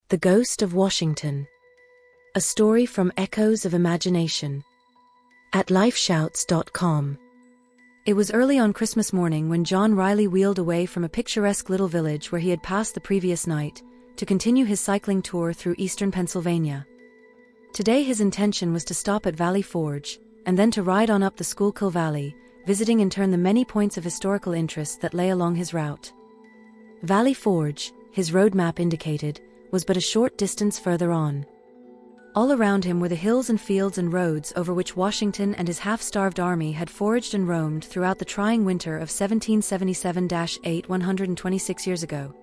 The Ghost of Washington. A story from Echoes of Imagination. At lifeshouts.com. It was early on Christmas morning when John Reilly wheeled away from a picturesque little village where he had passed the previous night, to continue his cycling tour through eastern Pennsylvania. Today his intention was to stop at Valley Forge, and then to ride on up the Schuylkill Valley, visiting in turn the many points of historical interest that lay along his route. Valley Forge, his road map indicated, was but a short distance further on. All around him were the hills and fields and roads over which Washington and his half-starved army had foraged and roamed throughout the trying winter of 1777-8 126 years ago.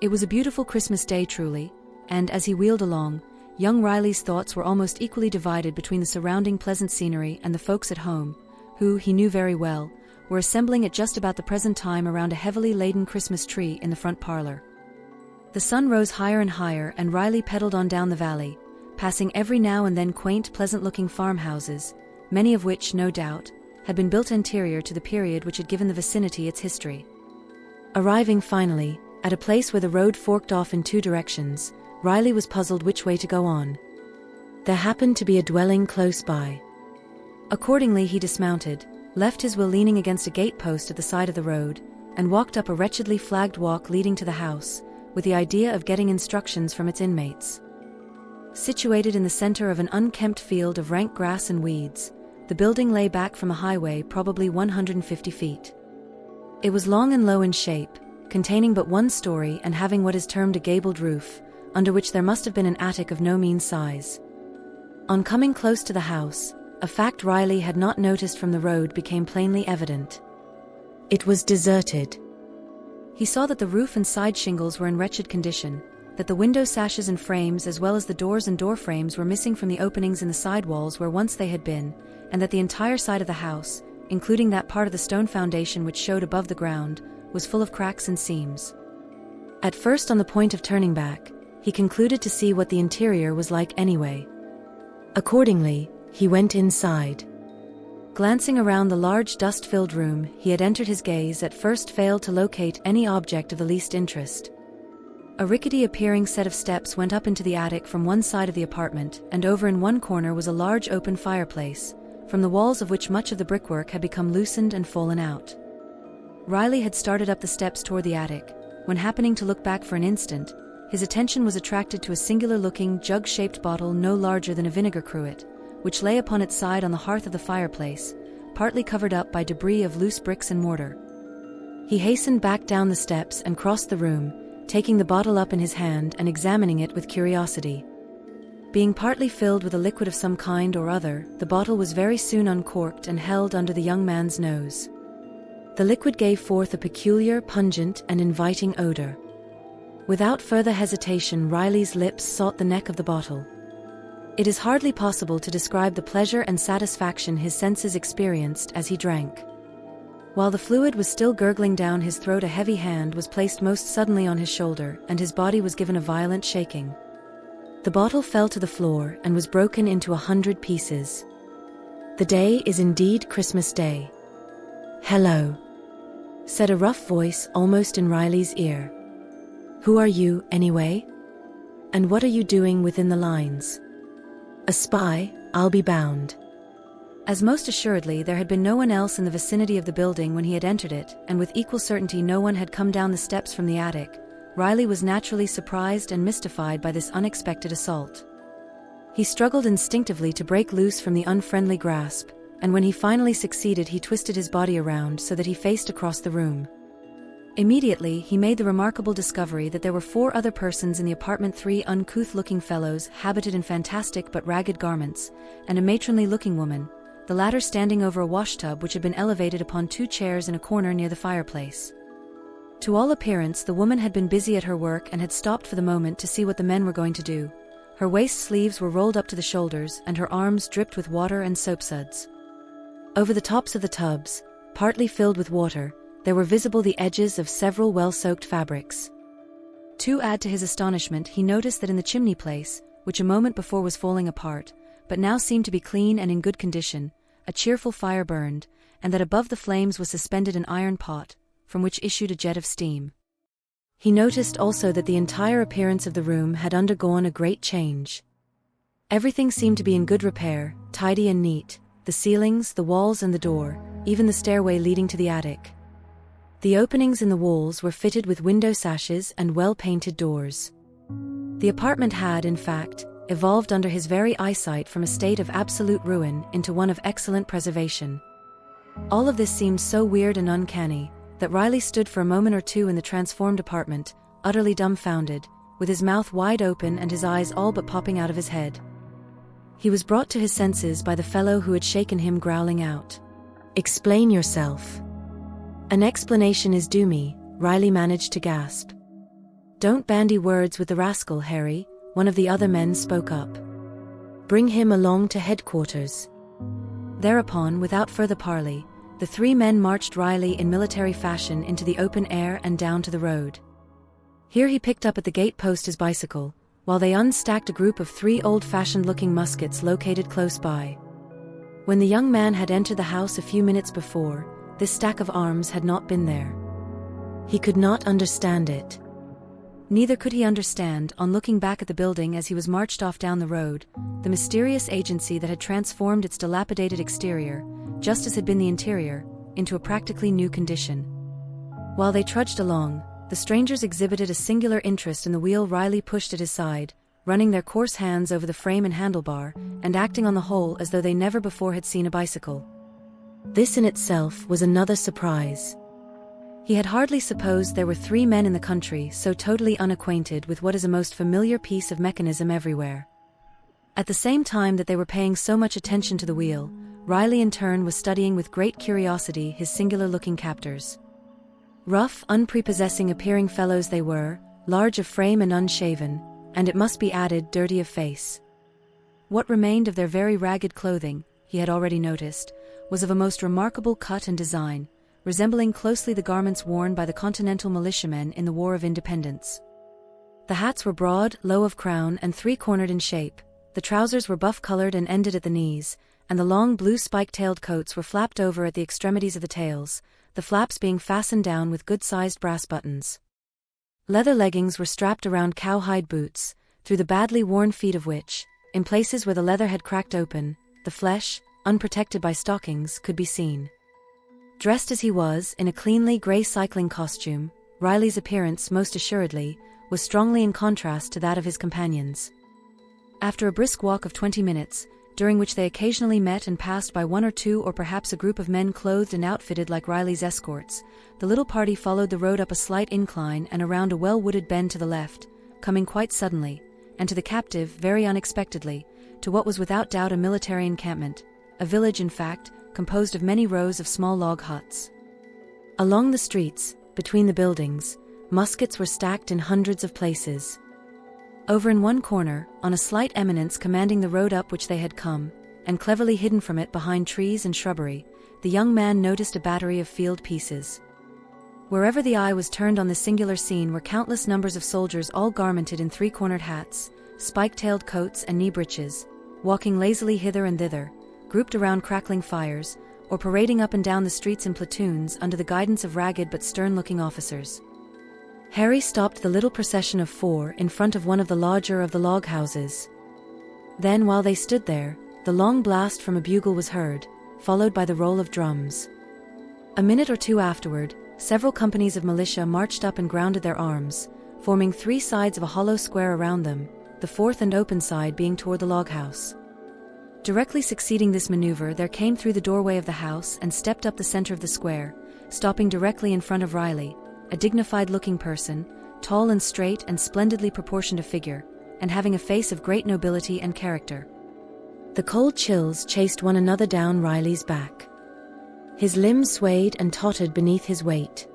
It was a beautiful Christmas day truly, and as he wheeled along, young Reilly's thoughts were almost equally divided between the surrounding pleasant scenery and the folks at home, who, he knew very well, were assembling at just about the present time around a heavily laden Christmas tree in the front parlor. The sun rose higher and higher, and Reilly pedaled on down the valley, passing every now and then quaint, pleasant-looking farmhouses, many of which, no doubt, had been built anterior to the period which had given the vicinity its history. Arriving, finally, at a place where the road forked off in two directions, Reilly was puzzled which way to go on. There happened to be a dwelling close by. Accordingly he dismounted, left his wheel leaning against a gatepost at the side of the road, and walked up a wretchedly flagged walk leading to the house, with the idea of getting instructions from its inmates. Situated in the center of an unkempt field of rank grass and weeds, the building lay back from a highway probably 150 feet. It was long and low in shape, containing but one story and having what is termed a gabled roof, under which there must have been an attic of no mean size. On coming close to the house, a fact Reilly had not noticed from the road became plainly evident. It was deserted. He saw that the roof and side shingles were in wretched condition, that the window sashes and frames as well as the doors and door frames were missing from the openings in the side walls where once they had been, and that the entire side of the house, including that part of the stone foundation which showed above the ground, was full of cracks and seams. At first, on the point of turning back, he concluded to see what the interior was like anyway. Accordingly, he went inside. Glancing around the large dust-filled room he had entered, his gaze at first failed to locate any object of the least interest. A rickety-appearing set of steps went up into the attic from one side of the apartment, and over in one corner was a large open fireplace, from the walls of which much of the brickwork had become loosened and fallen out. Reilly had started up the steps toward the attic, when happening to look back for an instant, his attention was attracted to a singular-looking, jug-shaped bottle no larger than a vinegar cruet, which lay upon its side on the hearth of the fireplace, partly covered up by debris of loose bricks and mortar. He hastened back down the steps and crossed the room, taking the bottle up in his hand and examining it with curiosity. Being partly filled with a liquid of some kind or other, the bottle was very soon uncorked and held under the young man's nose. The liquid gave forth a peculiar, pungent, and inviting odor. Without further hesitation, Reilly's lips sought the neck of the bottle. It is hardly possible to describe the pleasure and satisfaction his senses experienced as he drank. While the fluid was still gurgling down his throat, a heavy hand was placed most suddenly on his shoulder, and his body was given a violent shaking. The bottle fell to the floor and was broken into 100 pieces. "The day is indeed Christmas Day." "Hello," said a rough voice almost in Reilly's ear. "Who are you, anyway? And what are you doing within the lines?" "A spy, I'll be bound." As most assuredly there had been no one else in the vicinity of the building when he had entered it, and with equal certainty no one had come down the steps from the attic, Reilly was naturally surprised and mystified by this unexpected assault. He struggled instinctively to break loose from the unfriendly grasp, and when he finally succeeded he twisted his body around so that he faced across the room. Immediately he made the remarkable discovery that there were 4 other persons in the apartment, 3 uncouth-looking fellows habited in fantastic but ragged garments, and a matronly-looking woman, the latter standing over a washtub which had been elevated upon 2 chairs in a corner near the fireplace. To all appearance the woman had been busy at her work and had stopped for the moment to see what the men were going to do. Her waist sleeves were rolled up to the shoulders, and her arms dripped with water and soapsuds. Over the tops of the tubs, partly filled with water, there were visible the edges of several well-soaked fabrics. To add to his astonishment, he noticed that in the chimney place, which a moment before was falling apart, but now seemed to be clean and in good condition, a cheerful fire burned, and that above the flames was suspended an iron pot, from which issued a jet of steam. He noticed also that the entire appearance of the room had undergone a great change. Everything seemed to be in good repair, tidy and neat, the ceilings, the walls and the door, even the stairway leading to the attic. The openings in the walls were fitted with window sashes and well-painted doors. The apartment had, in fact, evolved under his very eyesight from a state of absolute ruin into one of excellent preservation. All of this seemed so weird and uncanny, that Reilly stood for a moment or two in the transformed apartment, utterly dumbfounded, with his mouth wide open and his eyes all but popping out of his head. He was brought to his senses by the fellow who had shaken him, growling out, "Explain yourself." "An explanation is due me," Reilly managed to gasp. "Don't bandy words with the rascal, Harry," one of the other men spoke up. "Bring him along to headquarters." Thereupon, without further parley, the three men marched Reilly in military fashion into the open air and down to the road. Here he picked up at the gate post his bicycle, while they unstacked a group of 3 old-fashioned-looking muskets located close by. When the young man had entered the house a few minutes before, this stack of arms had not been there. He could not understand it. Neither could he understand, on looking back at the building as he was marched off down the road, the mysterious agency that had transformed its dilapidated exterior, just as had been the interior, into a practically new condition. While they trudged along, the strangers exhibited a singular interest in the wheel Reilly pushed at his side, running their coarse hands over the frame and handlebar, and acting on the whole as though they never before had seen a bicycle. This in itself was another surprise. He had hardly supposed there were 3 men in the country so totally unacquainted with what is a most familiar piece of mechanism everywhere. At the same time that they were paying so much attention to the wheel, Reilly in turn was studying with great curiosity his singular-looking captors. Rough, unprepossessing appearing fellows they were, large of frame and unshaven, and it must be added, dirty of face. What remained of their very ragged clothing, he had already noticed, was of a most remarkable cut and design, resembling closely the garments worn by the Continental militiamen in the War of Independence. The hats were broad, low of crown and 3-cornered in shape, the trousers were buff-colored and ended at the knees, and the long blue spike-tailed coats were flapped over at the extremities of the tails, the flaps being fastened down with good-sized brass buttons. Leather leggings were strapped around cowhide boots, through the badly worn feet of which, in places where the leather had cracked open, the flesh, unprotected by stockings, could be seen. Dressed as he was, in a cleanly grey cycling costume, Reilly's appearance, most assuredly, was strongly in contrast to that of his companions. After a brisk walk of 20 minutes, during which they occasionally met and passed by 1 or 2 or perhaps a group of men clothed and outfitted like Reilly's escorts, the little party followed the road up a slight incline and around a well-wooded bend to the left, coming quite suddenly, and to the captive, very unexpectedly, to what was without doubt a military encampment, a village in fact, composed of many rows of small log huts. Along the streets, between the buildings, muskets were stacked in hundreds of places. Over in one corner, on a slight eminence commanding the road up which they had come, and cleverly hidden from it behind trees and shrubbery, the young man noticed a battery of field pieces. Wherever the eye was turned on this singular scene were countless numbers of soldiers, all garmented in 3-cornered hats, spike-tailed coats and knee breeches, walking lazily hither and thither, grouped around crackling fires, or parading up and down the streets in platoons under the guidance of ragged but stern-looking officers. Harry stopped the little procession of 4 in front of one of the larger of the log houses. Then, while they stood there, the long blast from a bugle was heard, followed by the roll of drums. A minute or 2 afterward, several companies of militia marched up and grounded their arms, forming 3 sides of a hollow square around them, the 4th and open side being toward the log house. Directly succeeding this maneuver, there came through the doorway of the house and stepped up the center of the square, stopping directly in front of Reilly, a dignified-looking person, tall and straight and splendidly proportioned of figure, and having a face of great nobility and character. The cold chills chased one another down Reilly's back. His limbs swayed and tottered beneath his weight.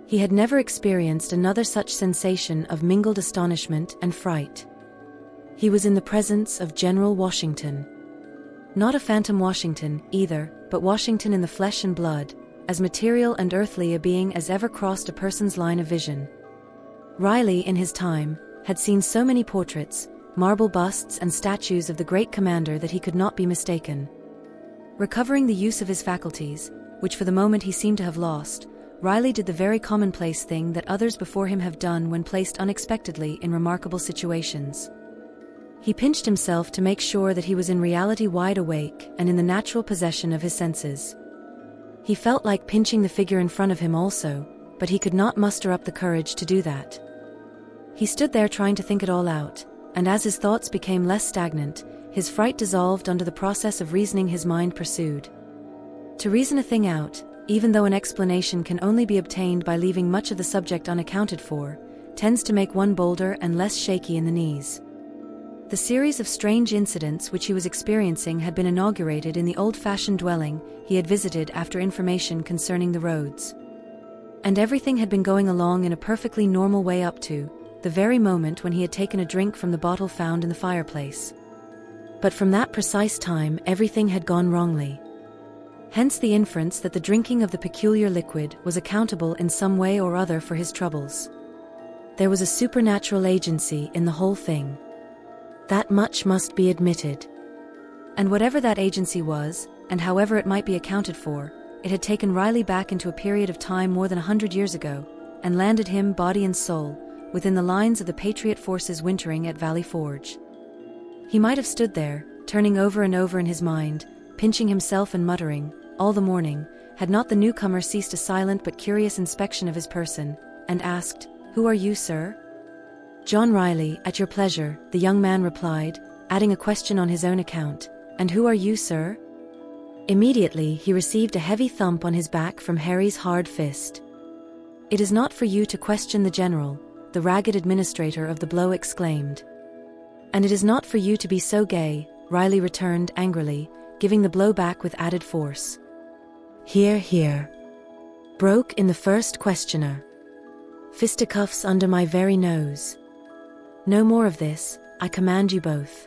He had never experienced another such sensation of mingled astonishment and fright. He was in the presence of General Washington. Not a phantom Washington, either, but Washington in the flesh and blood, as material and earthly a being as ever crossed a person's line of vision. Reilly, in his time, had seen so many portraits, marble busts and statues of the great commander that he could not be mistaken. Recovering the use of his faculties, which for the moment he seemed to have lost, Reilly did the very commonplace thing that others before him have done when placed unexpectedly in remarkable situations. He pinched himself to make sure that he was in reality wide awake and in the natural possession of his senses. He felt like pinching the figure in front of him also, but he could not muster up the courage to do that. He stood there trying to think it all out, and as his thoughts became less stagnant, his fright dissolved under the process of reasoning his mind pursued. To reason a thing out, even though an explanation can only be obtained by leaving much of the subject unaccounted for, tends to make one bolder and less shaky in the knees. The series of strange incidents which he was experiencing had been inaugurated in the old-fashioned dwelling he had visited after information concerning the roads. And everything had been going along in a perfectly normal way up to the very moment when he had taken a drink from the bottle found in the fireplace. But from that precise time everything had gone wrongly. Hence the inference that the drinking of the peculiar liquid was accountable in some way or other for his troubles. There was a supernatural agency in the whole thing. That much must be admitted. And whatever that agency was, and however it might be accounted for, it had taken Reilly back into a period of time more than 100 years ago, and landed him, body and soul, within the lines of the Patriot forces wintering at Valley Forge. He might have stood there, turning over and over in his mind, pinching himself and muttering, all the morning, had not the newcomer ceased a silent but curious inspection of his person, and asked, "Who are you, sir?" "John Reilly, at your pleasure," the young man replied, adding a question on his own account, "And who are you, sir?" Immediately he received a heavy thump on his back from Harry's hard fist. "It is not for you to question the general," the ragged administrator of the blow exclaimed. "And it is not for you to be so gay," Reilly returned angrily, giving the blow back with added force. "Hear, hear," broke in the first questioner. "Fisticuffs under my very nose. No more of this, I command you both."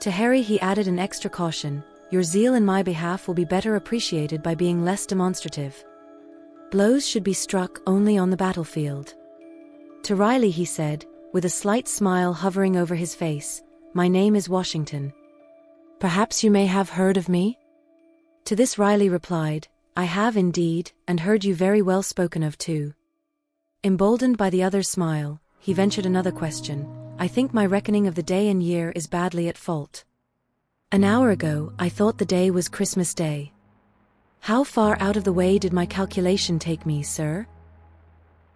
To Harry he added an extra caution, "Your zeal in my behalf will be better appreciated by being less demonstrative. Blows should be struck only on the battlefield." To Reilly he said, with a slight smile hovering over his face, "My name is Washington. Perhaps you may have heard of me?" To this Reilly replied, "I have indeed, and heard you very well spoken of too." Emboldened by the other's smile, he ventured another question, "I think my reckoning of the day and year is badly at fault. An hour ago I thought the day was Christmas Day. How far out of the way did my calculation take me, sir?"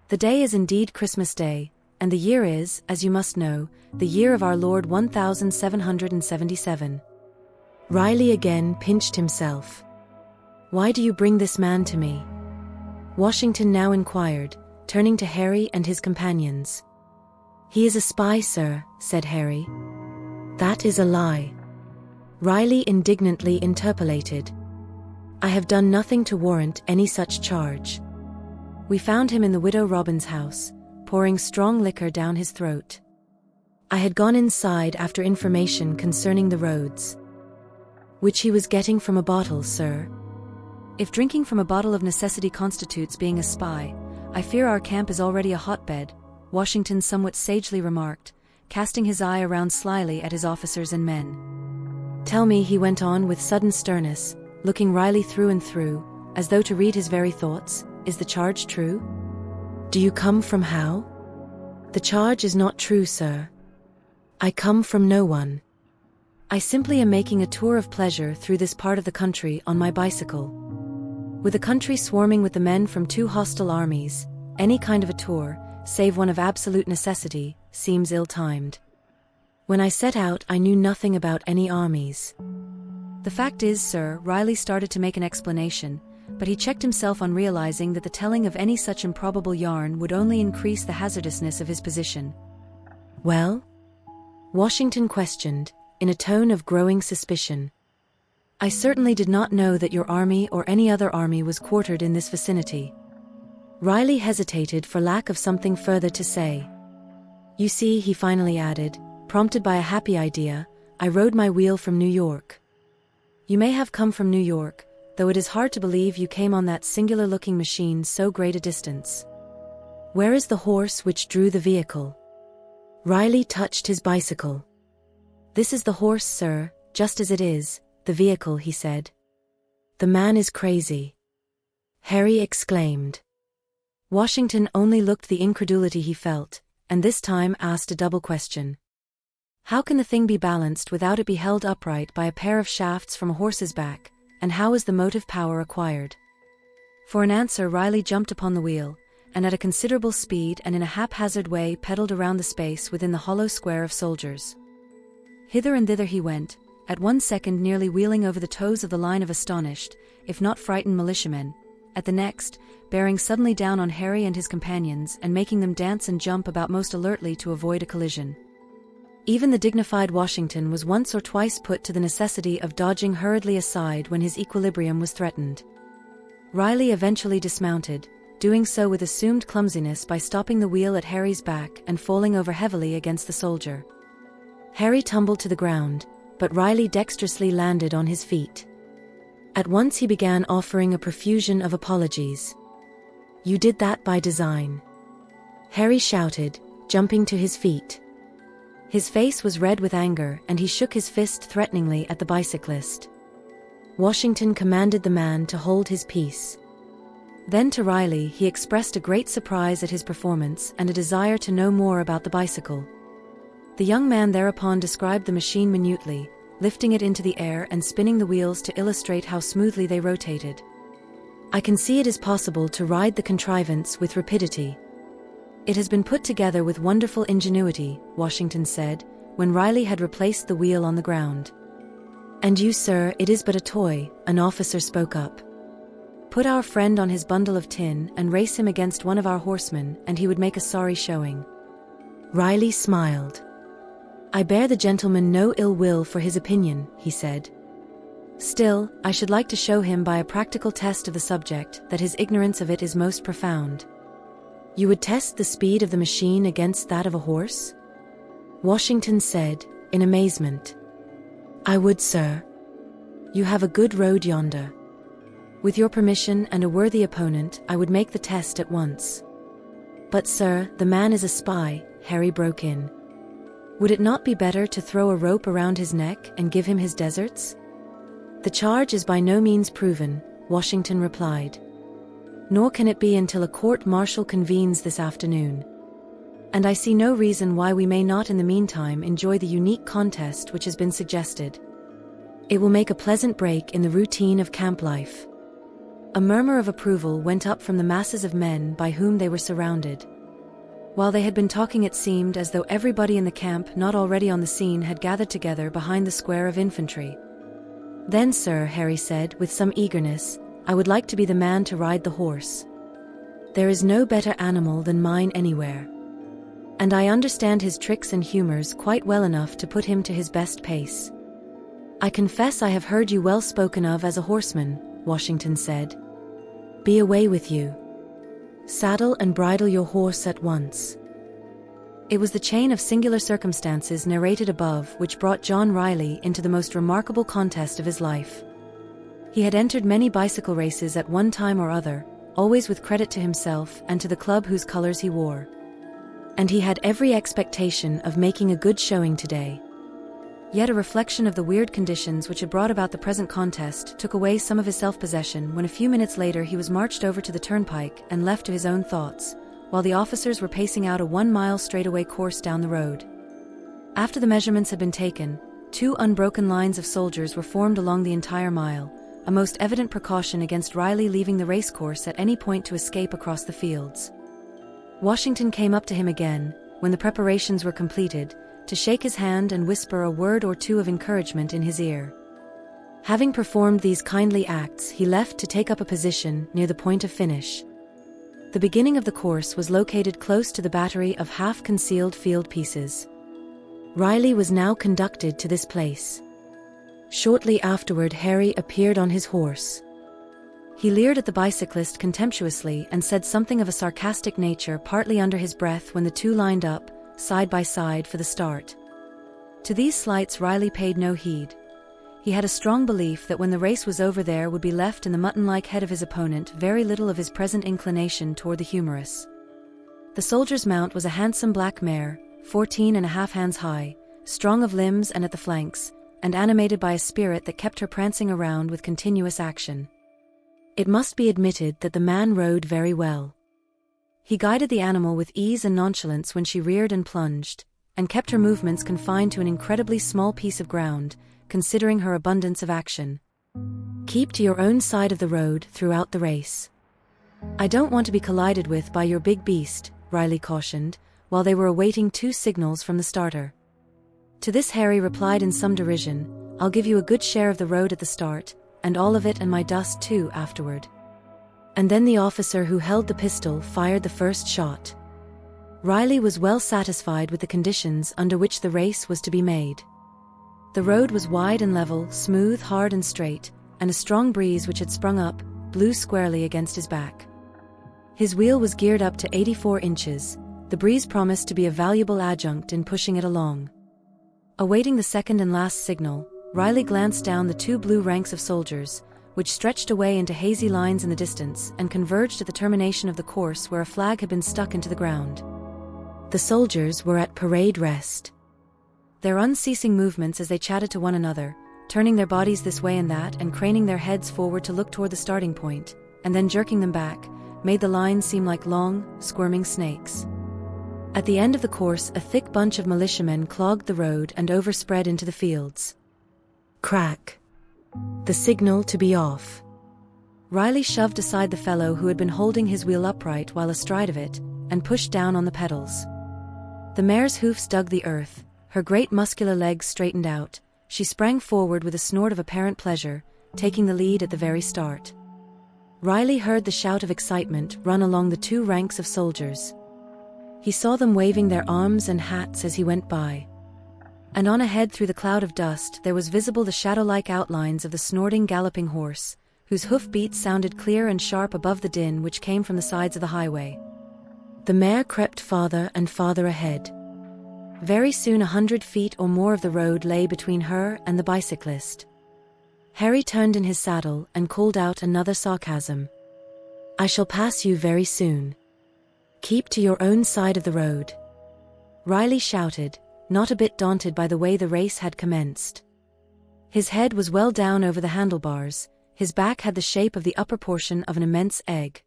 "The day is indeed Christmas Day, and the year is, as you must know, the year of our Lord 1777. Reilly again pinched himself. "Why do you bring this man to me?" Washington now inquired, turning to Harry and his companions. "He is a spy, sir," said Harry. "That is a lie," Reilly indignantly interpolated. "I have done nothing to warrant any such charge. We found him in the Widow Robin's house, pouring strong liquor down his throat. I had gone inside after information concerning the roads." "Which he was getting from a bottle, sir." "If drinking from a bottle of necessity constitutes being a spy, I fear our camp is already a hotbed," Washington somewhat sagely remarked, casting his eye around slyly at his officers and men. "Tell me," he went on with sudden sternness, looking Reilly through and through, as though to read his very thoughts, "is the charge true? Do you come from how?" "The charge is not true, sir. I come from no one. I simply am making a tour of pleasure through this part of the country on my bicycle. With a country swarming with the men from two hostile armies, any kind of a tour, save one of absolute necessity, seems ill-timed. When I set out I knew nothing about any armies." "The fact is, sir," Reilly started to make an explanation, but he checked himself on realizing that the telling of any such improbable yarn would only increase the hazardousness of his position. "Well?" Washington questioned, in a tone of growing suspicion. "I certainly did not know that your army or any other army was quartered in this vicinity." Reilly hesitated for lack of something further to say. "You see," he finally added, prompted by a happy idea, "I rode my wheel from New York." "You may have come from New York, though it is hard to believe you came on that singular-looking machine so great a distance. Where is the horse which drew the vehicle?" Reilly touched his bicycle. "This is the horse, sir, just as it is, the vehicle," he said. "The man is crazy," Harry exclaimed. Washington only looked the incredulity he felt, and this time asked a double question. How can the thing be balanced without it be held upright by a pair of shafts from a horse's back, and how is the motive power acquired? For an answer, Reilly jumped upon the wheel, and at a considerable speed and in a haphazard way pedaled around the space within the hollow square of soldiers. Hither and thither he went, at one second nearly wheeling over the toes of the line of astonished, if not frightened militiamen, at the next, bearing suddenly down on Harry and his companions and making them dance and jump about most alertly to avoid a collision. Even the dignified Washington was once or twice put to the necessity of dodging hurriedly aside when his equilibrium was threatened. Reilly eventually dismounted, doing so with assumed clumsiness by stopping the wheel at Harry's back and falling over heavily against the soldier. Harry tumbled to the ground, but Reilly dexterously landed on his feet. At once he began offering a profusion of apologies. "You did that by design," Harry shouted, jumping to his feet. His face was red with anger and he shook his fist threateningly at the bicyclist. Washington commanded the man to hold his peace. Then to Reilly he expressed a great surprise at his performance and a desire to know more about the bicycle. The young man thereupon described the machine minutely, lifting it into the air and spinning the wheels to illustrate how smoothly they rotated. "I can see it is possible to ride the contrivance with rapidity. It has been put together with wonderful ingenuity," Washington said, when Reilly had replaced the wheel on the ground. "And you, sir, it is but a toy," an officer spoke up. "Put our friend on his bundle of tin and race him against one of our horsemen, and he would make a sorry showing." Reilly smiled. "I bear the gentleman no ill will for his opinion," he said. "Still, I should like to show him by a practical test of the subject that his ignorance of it is most profound." "You would test the speed of the machine against that of a horse?" Washington said, in amazement. "I would, sir. You have a good road yonder. With your permission and a worthy opponent, I would make the test at once." "But sir, the man is a spy," Harry broke in. "Would it not be better to throw a rope around his neck and give him his deserts?" "The charge is by no means proven," Washington replied. "Nor can it be until a court-martial convenes this afternoon. And I see no reason why we may not in the meantime enjoy the unique contest which has been suggested. It will make a pleasant break in the routine of camp life." A murmur of approval went up from the masses of men by whom they were surrounded. While they had been talking, it seemed as though everybody in the camp not already on the scene had gathered together behind the square of infantry. "Then, sir," Harry said with some eagerness, "I would like to be the man to ride the horse. There is no better animal than mine anywhere. And I understand his tricks and humors quite well enough to put him to his best pace." "I confess I have heard you well spoken of as a horseman," Washington said. "Be away with you. Saddle and bridle your horse at once." It was the chain of singular circumstances narrated above which brought John Reilly into the most remarkable contest of his life. He had entered many bicycle races at one time or other, always with credit to himself and to the club whose colors he wore. And he had every expectation of making a good showing today. Yet a reflection of the weird conditions which had brought about the present contest took away some of his self-possession when a few minutes later he was marched over to the turnpike and left to his own thoughts, while the officers were pacing out a 1-mile straightaway course down the road. After the measurements had been taken, 2 unbroken lines of soldiers were formed along the entire mile, a most evident precaution against Reilly leaving the racecourse at any point to escape across the fields. Washington came up to him again, when the preparations were completed, to shake his hand and whisper a word or two of encouragement in his ear. Having performed these kindly acts, he left to take up a position near the point of finish. The beginning of the course was located close to the battery of half-concealed field pieces. Reilly was now conducted to this place. Shortly afterward, Harry appeared on his horse. He leered at the bicyclist contemptuously and said something of a sarcastic nature partly under his breath when the two lined up, side by side, for the start. To these slights Reilly paid no heed. He had a strong belief that when the race was over there would be left in the mutton-like head of his opponent very little of his present inclination toward the humorous. The soldier's mount was a handsome black mare, 14½ hands high, strong of limbs and at the flanks, and animated by a spirit that kept her prancing around with continuous action. It must be admitted that the man rode very well. He guided the animal with ease and nonchalance when she reared and plunged, and kept her movements confined to an incredibly small piece of ground, considering her abundance of action. Keep to your own side of the road throughout the race. I don't want to be collided with by your big beast, Reilly cautioned, while they were awaiting 2 signals from the starter. To this Harry replied in some derision, I'll give you a good share of the road at the start, and all of it and my dust too afterward. And then the officer who held the pistol fired the first shot. Reilly was well satisfied with the conditions under which the race was to be made. The road was wide and level, smooth, hard and straight, and a strong breeze which had sprung up, blew squarely against his back. His wheel was geared up to 84 inches, the breeze promised to be a valuable adjunct in pushing it along. Awaiting the second and last signal, Reilly glanced down the 2 blue ranks of soldiers, which stretched away into hazy lines in the distance and converged at the termination of the course where a flag had been stuck into the ground. The soldiers were at parade rest. Their unceasing movements as they chatted to one another, turning their bodies this way and that and craning their heads forward to look toward the starting point, and then jerking them back, made the lines seem like long, squirming snakes. At the end of the course, a thick bunch of militiamen clogged the road and overspread into the fields. Crack. The signal to be off. Reilly shoved aside the fellow who had been holding his wheel upright while astride of it, and pushed down on the pedals. The mare's hoofs dug the earth, her great muscular legs straightened out. She sprang forward with a snort of apparent pleasure, taking the lead at the very start. Reilly heard the shout of excitement run along the 2 ranks of soldiers. He saw them waving their arms and hats as he went by. And on ahead through the cloud of dust there was visible the shadow-like outlines of the snorting, galloping horse, whose hoof-beats sounded clear and sharp above the din which came from the sides of the highway. The mare crept farther and farther ahead. Very soon 100 feet or more of the road lay between her and the bicyclist. Harry turned in his saddle and called out another sarcasm. I shall pass you very soon. Keep to your own side of the road. Reilly shouted, not a bit daunted by the way the race had commenced. His head was well down over the handlebars, his back had the shape of the upper portion of an immense egg.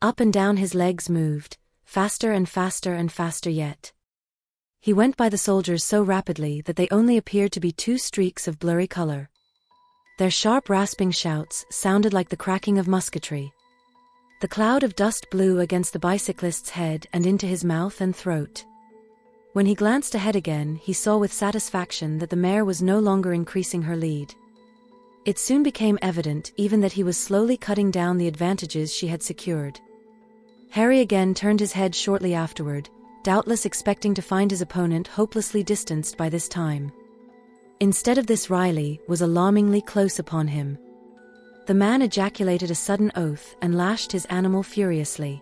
Up and down his legs moved, faster and faster and faster yet. He went by the soldiers so rapidly that they only appeared to be 2 streaks of blurry color. Their sharp rasping shouts sounded like the cracking of musketry. The cloud of dust blew against the bicyclist's head and into his mouth and throat. When he glanced ahead again, he saw with satisfaction that the mare was no longer increasing her lead. It soon became evident even that he was slowly cutting down the advantages she had secured. Harry again turned his head shortly afterward, doubtless expecting to find his opponent hopelessly distanced by this time. Instead of this, Reilly was alarmingly close upon him. The man ejaculated a sudden oath and lashed his animal furiously.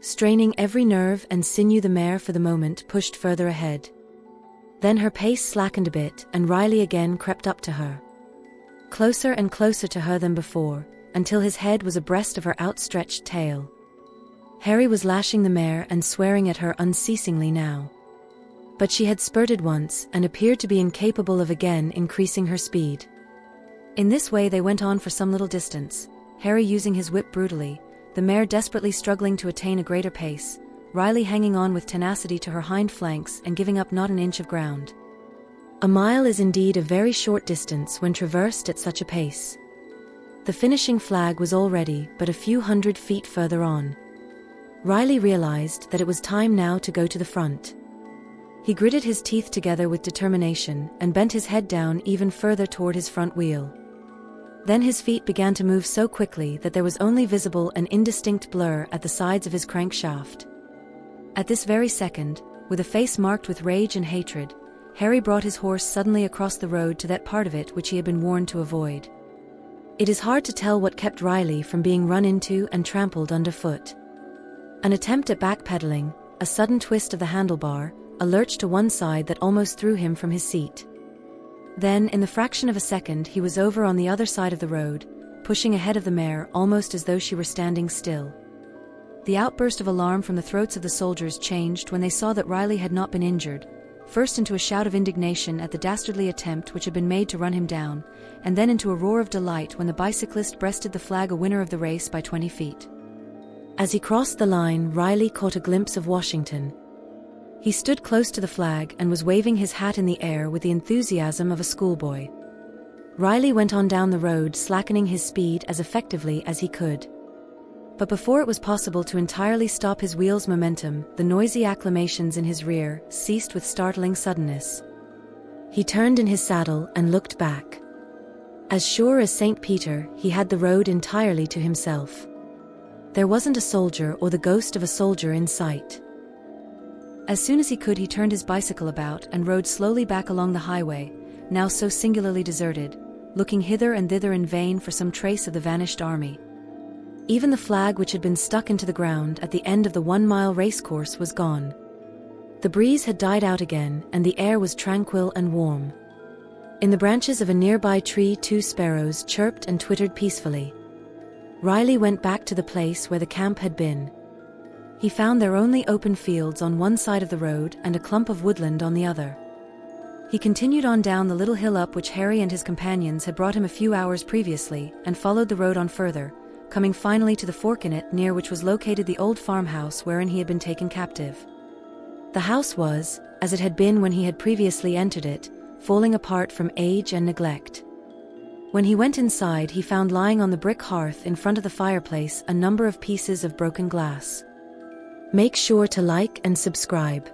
Straining every nerve and sinew, the mare for the moment pushed further ahead. Then her pace slackened a bit and Reilly again crept up to her. Closer and closer to her than before, until his head was abreast of her outstretched tail. Harry was lashing the mare and swearing at her unceasingly now. But she had spurted once and appeared to be incapable of again increasing her speed. In this way they went on for some little distance, Harry using his whip brutally, the mare desperately struggling to attain a greater pace, Reilly hanging on with tenacity to her hind flanks and giving up not an inch of ground. A mile is indeed a very short distance when traversed at such a pace. The finishing flag was already but a few 100 feet further on. Reilly realized that it was time now to go to the front. He gritted his teeth together with determination and bent his head down even further toward his front wheel. Then his feet began to move so quickly that there was only visible an indistinct blur at the sides of his crankshaft. At this very second, with a face marked with rage and hatred, Harry brought his horse suddenly across the road to that part of it which he had been warned to avoid. It is hard to tell what kept Reilly from being run into and trampled underfoot. An attempt at backpedaling, a sudden twist of the handlebar, a lurch to one side that almost threw him from his seat. Then, in the fraction of a second, he was over on the other side of the road, pushing ahead of the mare almost as though she were standing still. The outburst of alarm from the throats of the soldiers changed when they saw that Reilly had not been injured, first into a shout of indignation at the dastardly attempt which had been made to run him down, and then into a roar of delight when the bicyclist breasted the flag, a winner of the race by 20 feet. As he crossed the line, Reilly caught a glimpse of Washington. He stood close to the flag and was waving his hat in the air with the enthusiasm of a schoolboy. Reilly went on down the road, slackening his speed as effectively as he could. But before it was possible to entirely stop his wheels' momentum, the noisy acclamations in his rear ceased with startling suddenness. He turned in his saddle and looked back. As sure as St. Peter, he had the road entirely to himself. There wasn't a soldier or the ghost of a soldier in sight. As soon as he could, he turned his bicycle about and rode slowly back along the highway, now so singularly deserted, looking hither and thither in vain for some trace of the vanished army. Even the flag which had been stuck into the ground at the end of the 1-mile racecourse was gone. The breeze had died out again, and the air was tranquil and warm. In the branches of a nearby tree 2 sparrows chirped and twittered peacefully. Reilly went back to the place where the camp had been. He found there only open fields on one side of the road and a clump of woodland on the other. He continued on down the little hill up which Harry and his companions had brought him a few hours previously, and followed the road on further, coming finally to the fork in it, near which was located the old farmhouse wherein he had been taken captive. The house was, as it had been when he had previously entered it, falling apart from age and neglect. When he went inside, he found lying on the brick hearth in front of the fireplace a number of pieces of broken glass. Make sure to like and subscribe.